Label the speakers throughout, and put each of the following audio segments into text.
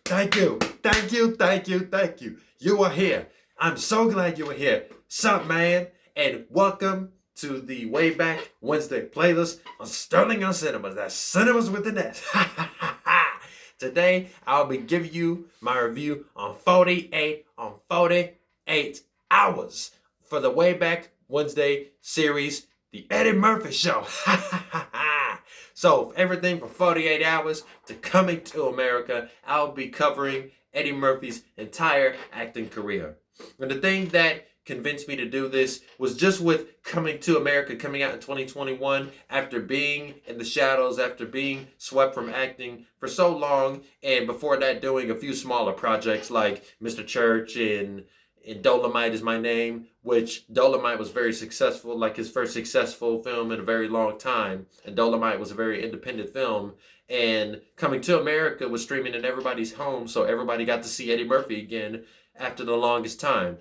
Speaker 1: Thank you. Thank you. Thank you. Thank you. You are here. I'm so glad you are here. Sup, man? And welcome to the Way Back Wednesday playlist on Sterling on Cinemas. That's Cinemas with an S. Today, I'll be giving you my review on 48 hours for the Way Back Wednesday series, The Eddie Murphy Show. So, everything from 48 hours to Coming to America, I'll be covering Eddie Murphy's entire acting career. And the thing that convinced me to do this was just with Coming to America coming out in 2021, after being in the shadows, after being swept from acting for so long, and before that doing a few smaller projects like Mr. Church and Dolomite Is My Name, which Dolomite was very successful, like his first successful film in a very long time, and Dolomite was a very independent film, and Coming to America was streaming in everybody's home, so everybody got to see Eddie Murphy again after the longest time.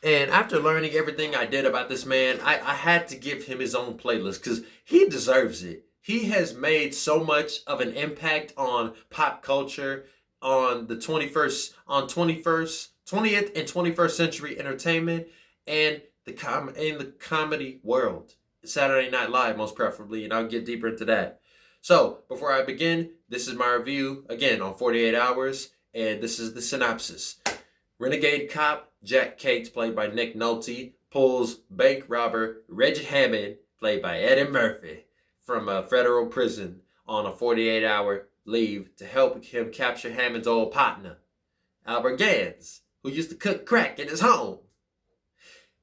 Speaker 1: And after learning everything I did about this man, I had to give him his own playlist because he deserves it. He has made so much of an impact on pop culture, on the 20th and 21st century entertainment, and the comedy world. Saturday Night Live, most preferably, and I'll get deeper into that. So, before I begin, this is my review, again, on 48 hours, and this is the synopsis. Renegade cop Jack Cates, played by Nick Nolte, pulls bank robber Reggie Hammond, played by Eddie Murphy, from a federal prison on a 48-hour leave to help him capture Hammond's old partner, Albert Ganz, who used to cook crack in his home.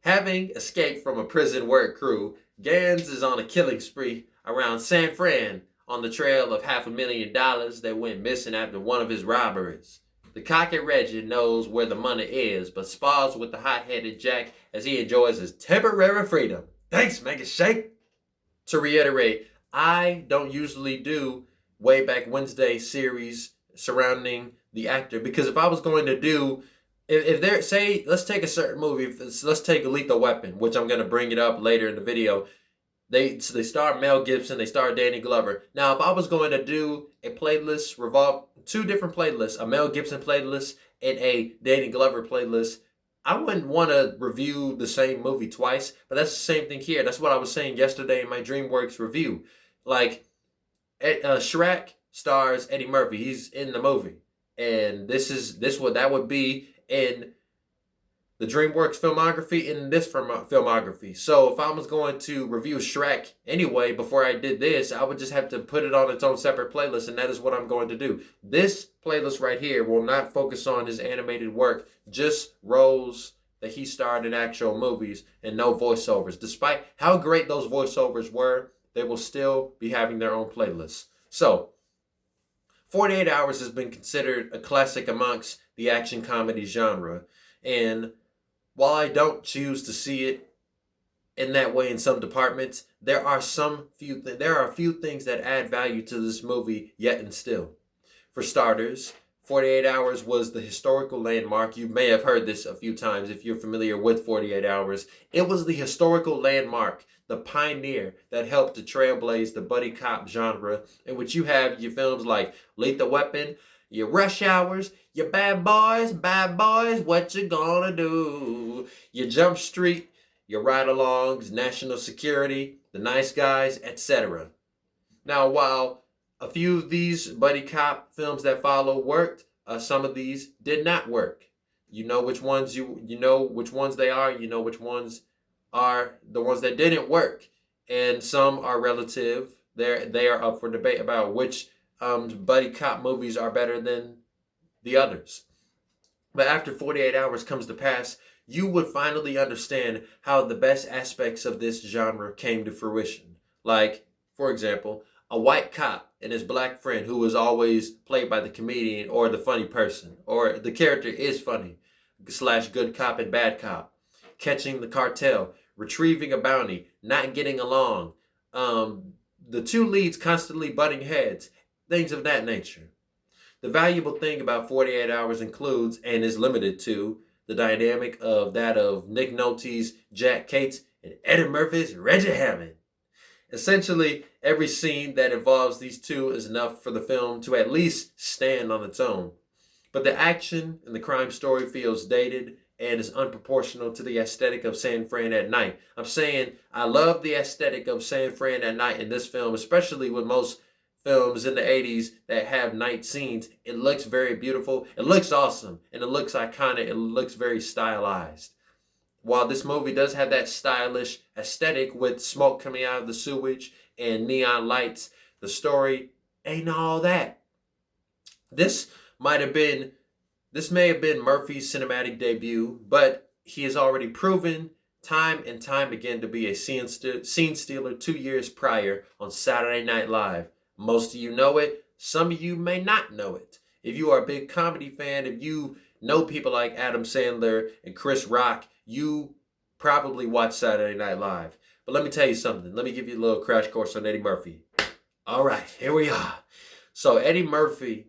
Speaker 1: Having escaped from a prison work crew, Ganz is on a killing spree around San Fran on the trail of $500,000 that went missing after one of his robberies. The cocky Reggie knows where the money is, but spars with the hot-headed Jack as he enjoys his temporary freedom. Thanks, make it shake. To reiterate, I don't usually do Way Back Wednesday series surrounding the actor, because if I was going to do, if they're, say, let's take a certain movie, let's take Lethal Weapon, which I'm going to bring it up later in the video. They star Mel Gibson, they star Danny Glover. Now, if I was going to do a playlist, two different playlists, a Mel Gibson playlist and a Danny Glover playlist, I wouldn't want to review the same movie twice, but that's the same thing here. That's what I was saying yesterday in my DreamWorks review. Like, Shrek stars Eddie Murphy. He's in the movie. And that would be in the DreamWorks filmography, in this filmography. So if I was going to review Shrek anyway before I did this, I would just have to put it on its own separate playlist, and that is what I'm going to do. This playlist right here will not focus on his animated work, just roles that he starred in actual movies and no voiceovers. Despite how great those voiceovers were, they will still be having their own playlists. So, 48 Hours has been considered a classic amongst the action comedy genre, and while I don't choose to see it in that way in some departments, there are a few things that add value to this movie yet and still. For starters, 48 Hours was the historical landmark. You may have heard this a few times if you're familiar with 48 Hours. It was the historical landmark, the pioneer that helped to trailblaze the buddy cop genre, in which you have your films like Lethal Weapon, your Rush Hours, your Bad Boys, what you gonna do? Your Jump Street, your Ride-Alongs, National Security, The Nice Guys, etc. Now, while a few of these buddy cop films that follow worked, some of these did not work. You know which ones you know which ones they are. You know which ones are the ones that didn't work, and some are relative. They are up for debate about which buddy cop movies are better than the others. But after 48 Hours comes to pass, you would finally understand how the best aspects of this genre came to fruition. Like, for example, a white cop and his black friend who was always played by the comedian or the funny person, or the character is funny, / good cop and bad cop, catching the cartel, retrieving a bounty, not getting along, the two leads constantly butting heads, things of that nature. The valuable thing about 48 Hours includes, and is limited to, the dynamic of Nick Nolte's Jack Cates and Eddie Murphy's Reggie Hammond. Essentially, every scene that involves these two is enough for the film to at least stand on its own. But the action and the crime story feels dated and is unproportional to the aesthetic of San Fran at night. I'm saying I love the aesthetic of San Fran at night in this film, especially with most films in the 80s that have night scenes. It looks very beautiful. It looks awesome. And it looks iconic. It looks very stylized. While this movie does have that stylish aesthetic with smoke coming out of the sewage and neon lights, the story ain't all that. This may have been Murphy's cinematic debut, but he has already proven time and time again to be a scene stealer 2 years prior on Saturday Night Live. Most of you know it. Some of you may not know it. If you are a big comedy fan, if you know people like Adam Sandler and Chris Rock, you probably watch Saturday Night Live. But let me tell you something. Let me give you a little crash course on Eddie Murphy. All right, here we are. So Eddie Murphy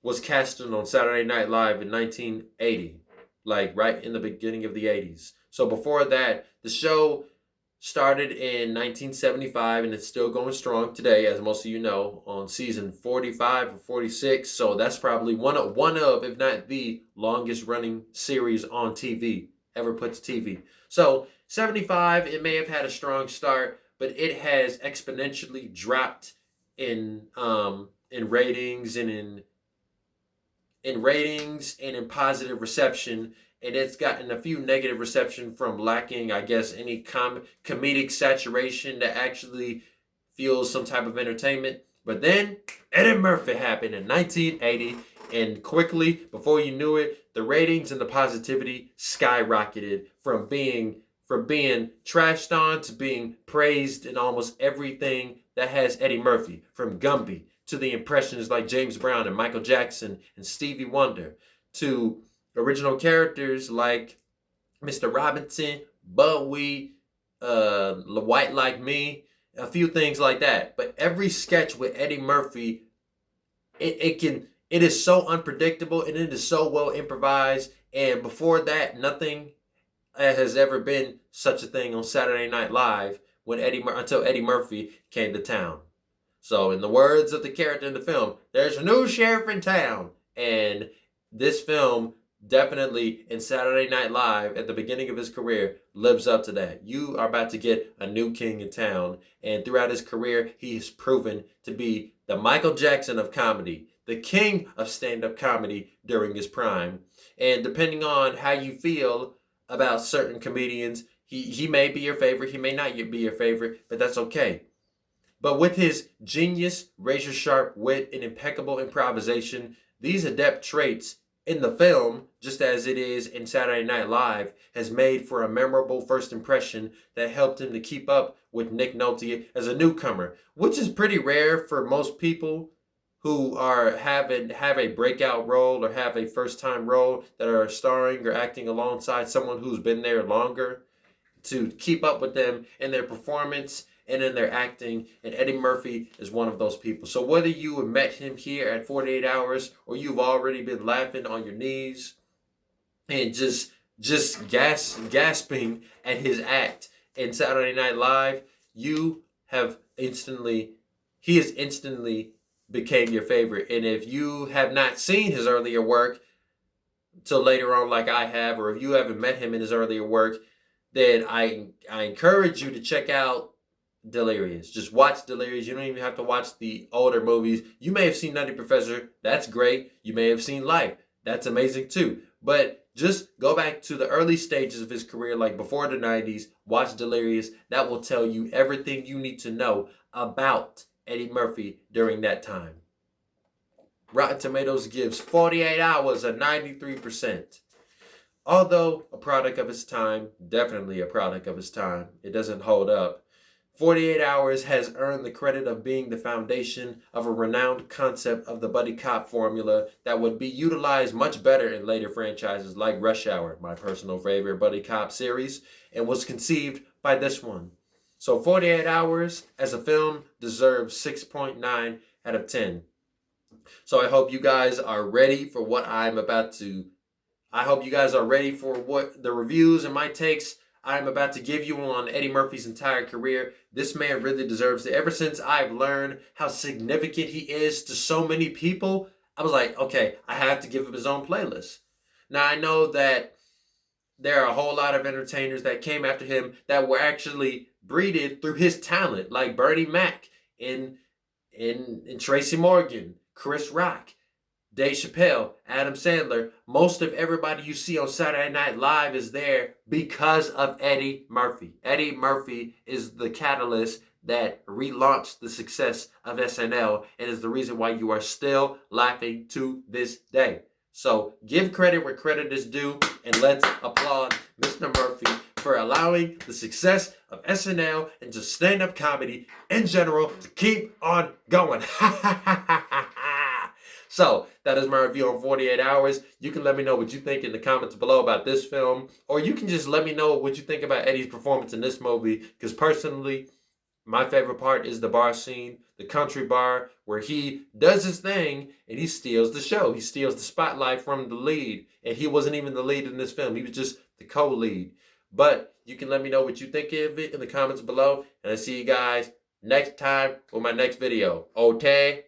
Speaker 1: was casted on Saturday Night Live in 1980, like right in the beginning of the 80s. So before that, the show started in 1975 and it's still going strong today, as most of you know, on season 45 or 46. So that's probably one of, if not the longest running series on TV ever put to TV. So 75, it may have had a strong start, but it has exponentially dropped in ratings and in positive reception, and it's gotten a few negative reception from lacking, I guess, any comedic saturation that actually fuels some type of entertainment. But then Eddie Murphy happened in 1980, and quickly, before you knew it, the ratings and the positivity skyrocketed from being trashed on to being praised in almost everything that has Eddie Murphy, from Gumby to the impressions like James Brown and Michael Jackson and Stevie Wonder, to original characters like Mr. Robinson, Bowie, White Like Me, a few things like that. But every sketch with Eddie Murphy, it is so unpredictable and it is so well improvised. And before that, nothing has ever been such a thing on Saturday Night Live until Eddie Murphy came to town. So in the words of the character in the film, there's a new sheriff in town. And this film definitely, in Saturday Night Live, at the beginning of his career, lives up to that. You are about to get a new king in town. And throughout his career, he has proven to be the Michael Jackson of comedy, the king of stand-up comedy during his prime. And depending on how you feel about certain comedians, he may be your favorite, he may not be your favorite, but that's okay. But with his genius, razor-sharp wit, and impeccable improvisation, these adept traits in the film, just as it is in Saturday Night Live, has made for a memorable first impression that helped him to keep up with Nick Nolte as a newcomer, which is pretty rare for most people who have a breakout role or have a first-time role that are starring or acting alongside someone who's been there longer, to keep up with them in their performance and in their acting, and Eddie Murphy is one of those people. So whether you have met him here at 48 Hours or you've already been laughing on your knees and just gasping at his act in Saturday Night Live, he has instantly became your favorite. And if you have not seen his earlier work till later on like I have, or if you haven't met him in his earlier work, then I encourage you to check out Delirious. Just watch Delirious. You don't even have to watch the older movies. You may have seen Nutty Professor. That's great. You may have seen Life. That's amazing too. But just go back to the early stages of his career, like before the 90s. Watch Delirious. That will tell you everything you need to know about Eddie Murphy during that time. Rotten Tomatoes gives 48 Hours a 93%. Although a product of his time, definitely a product of his time, it doesn't hold up. 48 Hours has earned the credit of being the foundation of a renowned concept of the buddy cop formula that would be utilized much better in later franchises like Rush Hour, my personal favorite buddy cop series, and was conceived by this one. So 48 Hours as a film deserves 6.9 out of 10. So I hope you guys are ready for what I hope you guys are ready for what the reviews and my takes I'm about to give you on Eddie Murphy's entire career. This man really deserves it. Ever since I've learned how significant he is to so many people, I was like, okay, I have to give him his own playlist. Now, I know that there are a whole lot of entertainers that came after him that were actually breeded through his talent, like Bernie Mac and Tracy Morgan, Chris Rock, Dave Chappelle, Adam Sandler. Most of everybody you see on Saturday Night Live is there because of Eddie Murphy. Eddie Murphy is the catalyst that relaunched the success of SNL and is the reason why you are still laughing to this day. So give credit where credit is due, and let's applaud Mr. Murphy for allowing the success of SNL and just stand-up comedy in general to keep on going. So that is my review on 48 Hours. You can let me know what you think in the comments below about this film, or you can just let me know what you think about Eddie's performance in this movie, because personally, my favorite part is the bar scene, the country bar, where he does his thing and he steals the show. He steals the spotlight from the lead. And he wasn't even the lead in this film. He was just the co-lead. But you can let me know what you think of it in the comments below. And I'll see you guys next time with my next video. Okay?